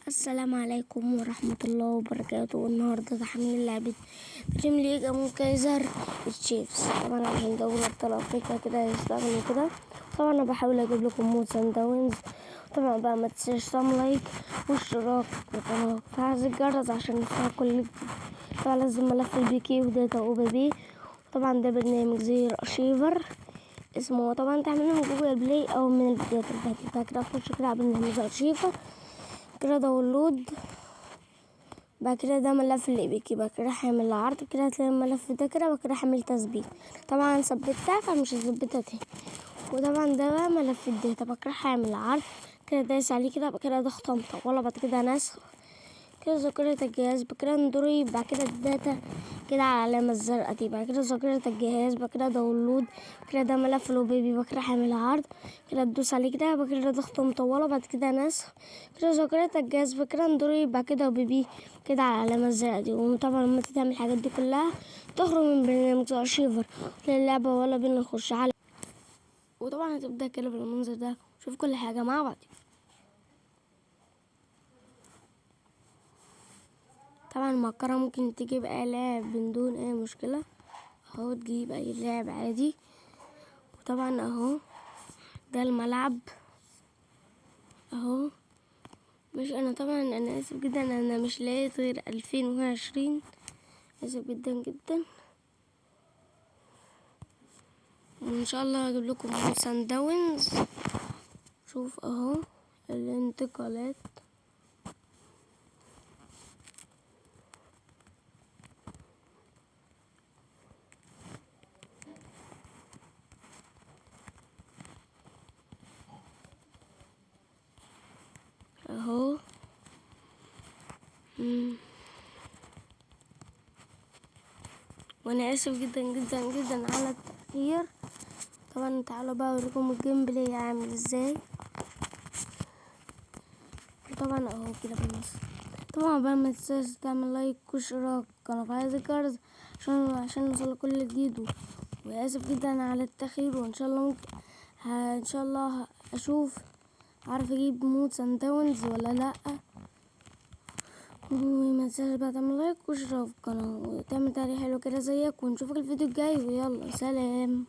السلام عليكم ورحمة الله وبركاته. النهاردة تحميل لعبة دريم ليج أمون كايزر تشيفز. طبعا عشان دوري أبطال أفريقيا كده هيشتغلوا كده. طبعا أنا بحاول أجيب لكم مود سان داونز. طبعا بقى ما تنساش تعمل لايك واشتراك وقناة وتفعل الجرس عشان يوصلك كل جديد. طبعا لازم ملف البيكي وداتا او بي. طبعا ده برنامج زي الارشيفر اسمه. طبعا تعمله من جوجل بلاي او من الفيديوهات بتاعتي كده. اخش كده على برنامج الارشيفر كده داونلود. بعد كده ده ملف اللي بيكي. بعد كده حامل العرض كده هتلاقي الملف ده كده. بعد كده حامل تثبيت. طبعا ثبتها فمش هثبتها تاني. وطبعا ده بقى ملف الداتا. بعد كده حامل العرض كده دايس عليه كده. بعد كده ضغط مطولة. بعد كده نسخ كده ذاكرة الجهاز. بعد كده اندرويد. بعد كده الداتا كده على العلامة الزرقاء دي. بعد كده ذاكرة الجهاز. بعد كده داونلود كده ده ملف لو بيبي. بعد كده حامل عرض كده تدوس عليه كده. بعد كده ضغط مطولة. بعد كده نسخ كده ذاكرة الجهاز. بعد كده اندرويد. بعد كده بيبي كده على العلامة الزرقاء دي. وطبعا لما تعمل الحاجات دي كلها تخرج من برنامج الارشيفر تلاقي اللعبة ولا بينا نخش على. وطبعا هتبدأ كده بالمنظر ده. شوف كل حاجة مع بعض. طبعا المقرة ممكن تجيب اي لاعب من دون اي مشكلة اهو. تجيب اي لاعب عادي. وطبعا اهو ده الملعب اهو. مش انا طبعا انا اسف جدا انا مش لقيت غير 2020. اسف جدا جدا. وان شاء الله هجيب لكم سان داونز. شوف اهو الانتقالات اهو. وانا اسف جدا جدا جدا على التأخير. طبعا تعالوا بقى اوريكم الجيم بلاي عامل ازاي. طبعا اهو كده بالنص. طبعا بقى ما تنساش تعمل لايك واشتراك قناة فايز الجرس عشان نوصل لكل جديد. واسف جدا على التأخير. وان شاء الله ممكن ان شاء الله اشوف عارف اجيب مود سان داونز ولا لا. وما تنساش بقى تعمل لايك واشتراك في القناة وتعمل تعليق حلو كده زيك. ونشوفك الفيديو الجاي ويلا سلام.